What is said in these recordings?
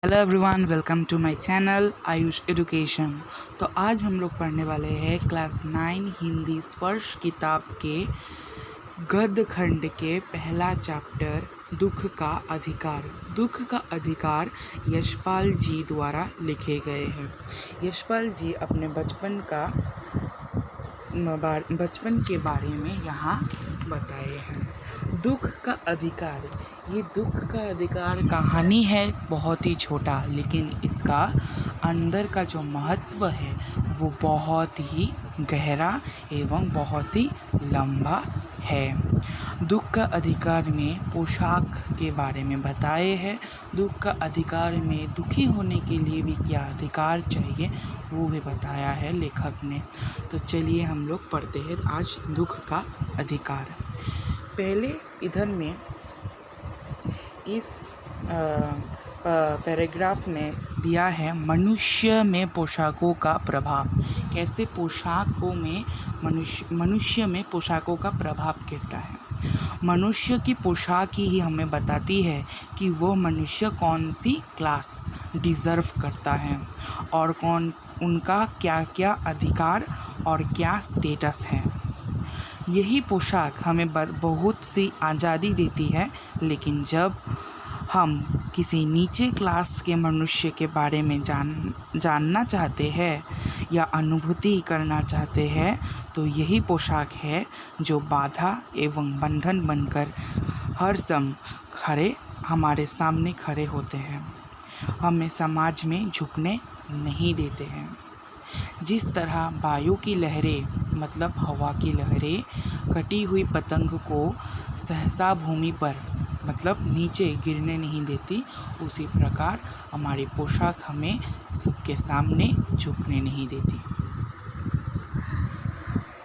Hello everyone, welcome to my channel Ayush education. तो आज हम लोग पढ़ने वाले हैं क्लास 9 हिंदी स्पर्श किताब के गद्य खंड के पहला चैप्टर दुख का अधिकार। दुख का अधिकार यशपाल जी द्वारा लिखे गए हैं। यशपाल जी अपने बचपन के बारे में यहाँ बताए हैं। दुख का अधिकार, ये दुख का अधिकार कहानी है बहुत ही छोटा, लेकिन इसका अंदर का जो महत्व है वो बहुत ही गहरा एवं बहुत ही लंबा है। दुख का अधिकार में पोशाक के बारे में बताए हैं। दुख का अधिकार में दुखी होने के लिए भी क्या अधिकार चाहिए वो भी बताया है लेखक ने। तो चलिए हम लोग पढ़ते हैं आज दुख का अधिकार। पहले इधर में इस पैराग्राफ में दिया है मनुष्य में पोशाकों का प्रभाव। कैसे पोशाकों में मनुष्य में पोशाकों का प्रभाव गिरता है। मनुष्य की पोशाक ही हमें बताती है कि वो मनुष्य कौन सी क्लास डिज़र्व करता है और कौन उनका क्या क्या अधिकार और क्या स्टेटस है। यही पोशाक हमें बहुत सी आज़ादी देती है, लेकिन जब हम किसी नीचे क्लास के मनुष्य के बारे में जानना चाहते हैं या अनुभूति करना चाहते हैं तो यही पोशाक है जो बाधा एवं बंधन बनकर हरदम हमारे सामने खड़े होते हैं, हमें समाज में झुकने नहीं देते हैं। जिस तरह वायु की लहरें मतलब हवा की लहरें कटी हुई पतंग को सहसा भूमि पर मतलब नीचे गिरने नहीं देती, उसी प्रकार हमारी पोशाक हमें सबके सामने झुकने नहीं देती।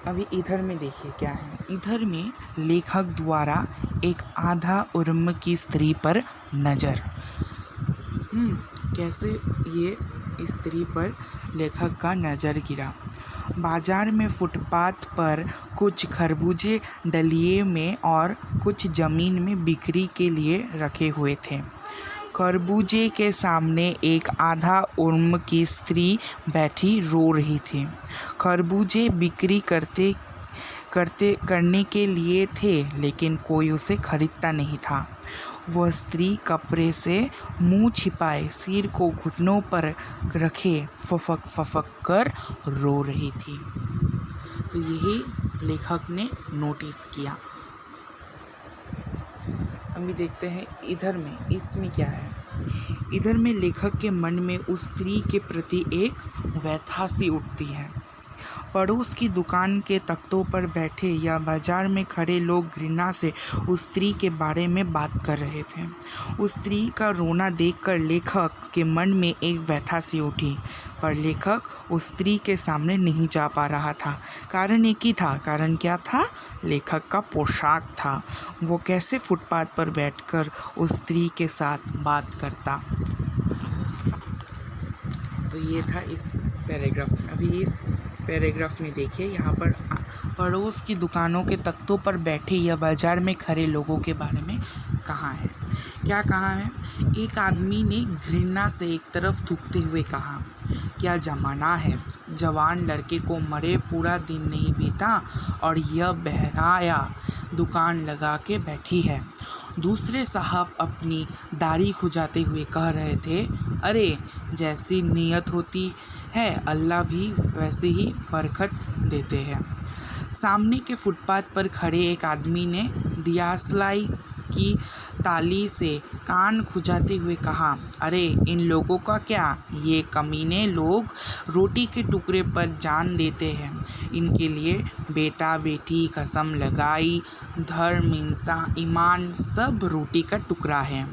अभी इधर में देखिए क्या है। इधर में लेखक द्वारा एक आधा उम्र की स्त्री पर नज़र। कैसे ये स्त्री पर लेखक का नज़र गिरा। बाजार में फुटपाथ पर कुछ खरबूजे डलिए में और कुछ ज़मीन में बिक्री के लिए रखे हुए थे। खरबूजे के सामने एक आधा उम्र की स्त्री बैठी रो रही थी। खरबूजे बिक्री करने के लिए थे, लेकिन कोई उसे खरीदता नहीं था। वह स्त्री कपड़े से मुंह छिपाए सिर को घुटनों पर रखे फफक फफक कर रो रही थी। तो यही लेखक ने नोटिस किया। अभी देखते हैं इधर में, इसमें क्या है। इधर में लेखक के मन में उस स्त्री के प्रति एक व्यथा सी उठती है। पड़ोस की दुकान के तख्तों पर बैठे या बाजार में खड़े लोग घृणा से उस स्त्री के बारे में बात कर रहे थे। उस स्त्री का रोना देखकर लेखक के मन में एक व्यथा सी उठी, पर लेखक उस स्त्री के सामने नहीं जा पा रहा था। कारण एक ही था। कारण क्या था? लेखक का पोशाक था। वो कैसे फुटपाथ पर बैठकर उस स्त्री के साथ बात करता। तो ये था इस पैराग्राफ में। अभी इस पैराग्राफ में देखिए, यहाँ पर पड़ोस की दुकानों के तख्तों पर बैठे या बाजार में खड़े लोगों के बारे में कहा है। क्या कहा है? एक आदमी ने घृणा से एक तरफ थूकते हुए कहा, क्या ज़माना है, जवान लड़के को मरे पूरा दिन नहीं बीता और यह बहराया दुकान लगा के बैठी है। दूसरे साहब अपनी दाढ़ी खुजाते हुए कह रहे थे, अरे जैसी नीयत होती है अल्लाह भी वैसे ही बरकत देते हैं। सामने के फुटपाथ पर खड़े एक आदमी ने दियासलाई की ताली से कान खुजाते हुए कहा, अरे इन लोगों का क्या, ये कमीने लोग रोटी के टुकड़े पर जान देते हैं। इनके लिए बेटा बेटी कसम लगाई धर्म इंसान ईमान सब रोटी का टुकड़ा है।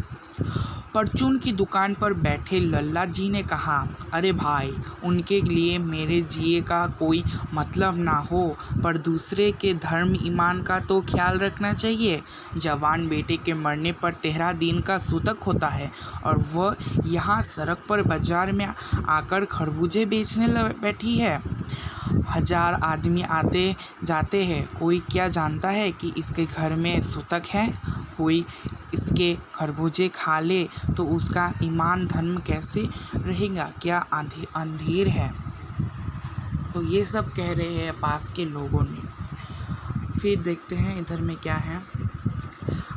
परचून की दुकान पर बैठे लल्ला जी ने कहा, अरे भाई उनके लिए मेरे जिए का कोई मतलब ना हो, पर दूसरे के धर्म ईमान का तो ख्याल रखना चाहिए। जवान बेटे के मरने पर 13 दिन का सूतक होता है और वह यहाँ सड़क पर बाजार में आकर खरबूजे बेचने बैठी है। 1000 आदमी आते जाते हैं, कोई क्या जानता है कि इसके घर में सूतक है। कोई इसके खरबूजे खा ले तो उसका ईमान धर्म कैसे रहेगा, क्या अंधेर है। तो ये सब कह रहे हैं पास के लोगों ने। फिर देखते हैं इधर में क्या है।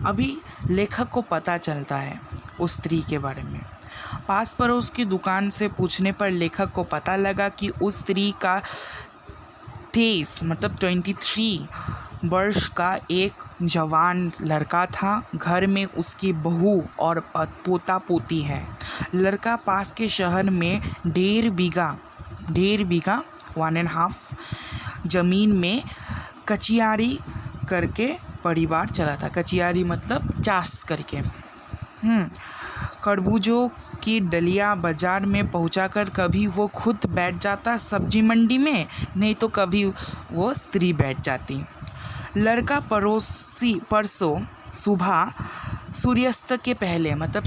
अभी लेखक को पता चलता है उस स्त्री के बारे में। पास पड़ोस की दुकान से पूछने पर लेखक को पता लगा कि उस स्त्री का 23 मतलब 23 वर्ष का एक जवान लड़का था। घर में उसकी बहू और पोता पोती है। लड़का पास के शहर में 1.5 बीघा 1.5 जमीन में कचियारी करके परिवार चलाता। कचियारी मतलब चाष करके। खरबूजों की डलिया बाजार में पहुंचाकर कभी वो खुद बैठ जाता सब्जी मंडी में, नहीं तो कभी वो स्त्री बैठ जाती। लड़का परसों सुबह सूर्यास्त के पहले मतलब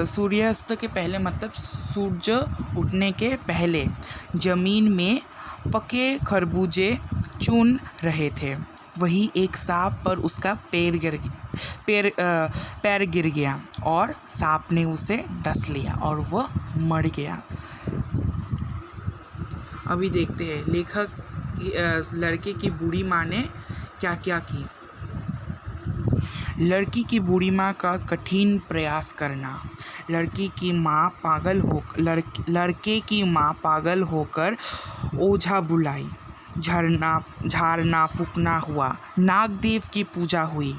सूर्यास्त के पहले मतलब सूरज उठने के पहले जमीन में पके खरबूजे चुन रहे थे। वही एक सांप पर उसका पैर गिर गया और सांप ने उसे डस लिया और वह मर गया। अभी देखते हैं लेखक लड़के की बूढ़ी माँ ने क्या क्या की। लड़की की बूढ़ी माँ का कठिन प्रयास करना। लड़के की माँ पागल होकर ओझा बुलाई। झाड़ना फूकना हुआ। नागदेव की पूजा हुई।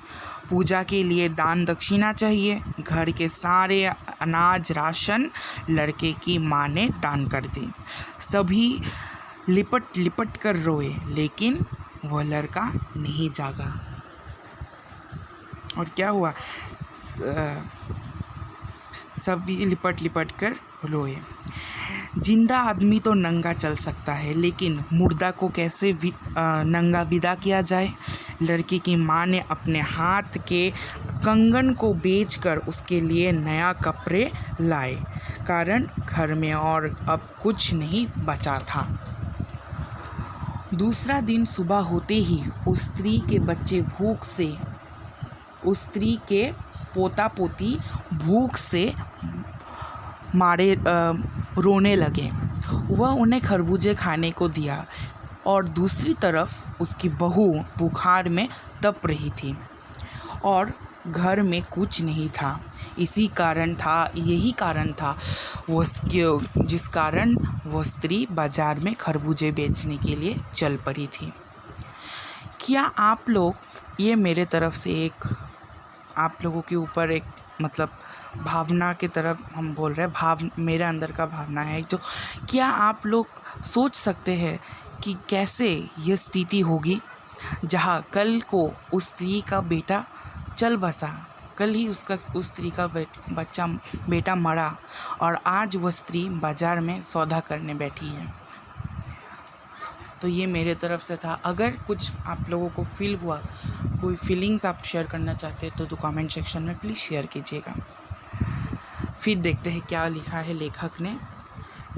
पूजा के लिए दान दक्षिणा चाहिए। घर के सारे अनाज राशन लड़के की माँ ने दान कर दी। सभी लिपट लिपट कर रोए, लेकिन वह लड़का नहीं जागा। और क्या हुआ? सभी लिपट लिपट कर रोए। जिंदा आदमी तो नंगा चल सकता है, लेकिन मुर्दा को कैसे नंगा विदा किया जाए। लड़की की माँ ने अपने हाथ के कंगन को बेचकर उसके लिए नया कपड़े लाए, कारण घर में और अब कुछ नहीं बचा था। दूसरा दिन सुबह होते ही उस स्त्री के बच्चे उस स्त्री के पोता पोती भूख से मारे रोने लगे। वह उन्हें खरबूजे खाने को दिया और दूसरी तरफ उसकी बहू बुखार में तप रही थी और घर में कुछ नहीं था। यही कारण था जिस कारण वो स्त्री बाजार में खरबूजे बेचने के लिए चल पड़ी थी। क्या आप लोग, ये मेरे तरफ से आप लोगों के ऊपर एक मतलब भावना की तरफ हम बोल रहे हैं, मेरे अंदर का भावना है जो, क्या आप लोग सोच सकते हैं कि कैसे ये स्थिति होगी जहाँ कल को उस स्त्री का बेटा चल बसा, कल ही उस स्त्री का बेटा मरा और आज वह स्त्री बाजार में सौदा करने बैठी है। तो ये मेरे तरफ से था। अगर कुछ आप लोगों को फील हुआ, कोई फीलिंग्स आप शेयर करना चाहते हैं तो कमेंट सेक्शन में प्लीज़ शेयर कीजिएगा। फिर देखते हैं क्या लिखा है लेखक ने।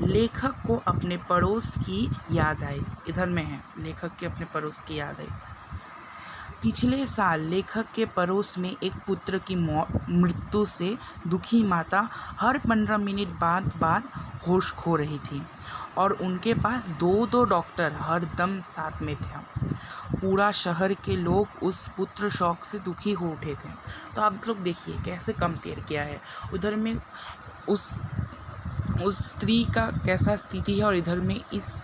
लेखक को अपने पड़ोस की याद आई। इधर में है, लेखक के अपने पड़ोस की याद आई। पिछले साल लेखक के पड़ोस में एक पुत्र की मृत्यु से दुखी माता हर 15 मिनट बाद होश खो रही थी और उनके पास 2 डॉक्टर हर दम साथ में थे। पूरा शहर के लोग उस पुत्र शोक से दुखी हो उठे थे। तो आप लोग देखिए कैसे कंपेयर किया है। उधर में उस स्त्री का कैसा स्थिति है और इधर में इस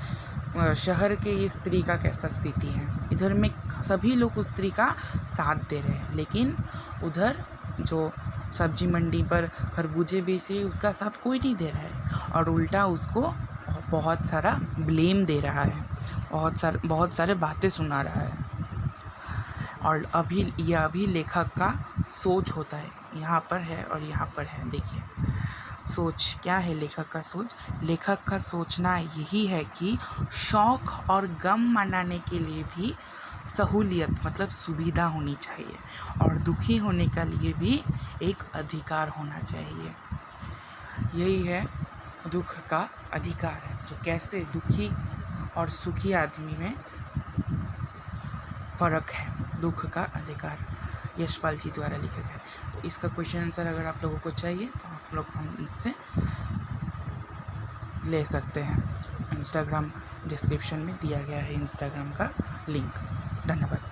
शहर के इस स्त्री का कैसा स्थिति है। इधर में सभी लोग उस स्त्री का साथ दे रहे हैं, लेकिन उधर जो सब्जी मंडी पर खरबूजे बेच रही है उसका साथ कोई नहीं दे रहा है और उल्टा उसको बहुत सारा ब्लेम दे रहा है, बहुत सारे बातें सुना रहा है। और अभी लेखक का सोच होता है, यहाँ पर है और यहाँ पर है। देखिए सोच क्या है लेखक का सोच। लेखक का सोचना यही है कि शौक और गम मनाने के लिए भी सहूलियत मतलब सुविधा होनी चाहिए और दुखी होने के लिए भी एक अधिकार होना चाहिए। यही है दुख का अधिकार है, जो कैसे दुखी और सुखी आदमी में फ़र्क है। दुख का अधिकार यशपाल जी द्वारा लिखा गया है। तो इसका क्वेश्चन आंसर अगर आप लोगों को चाहिए तो आप लोग मुझसे ले सकते हैं। इंस्टाग्राम डिस्क्रिप्शन में दिया गया है इंस्टाग्राम का लिंक। धन्यवाद।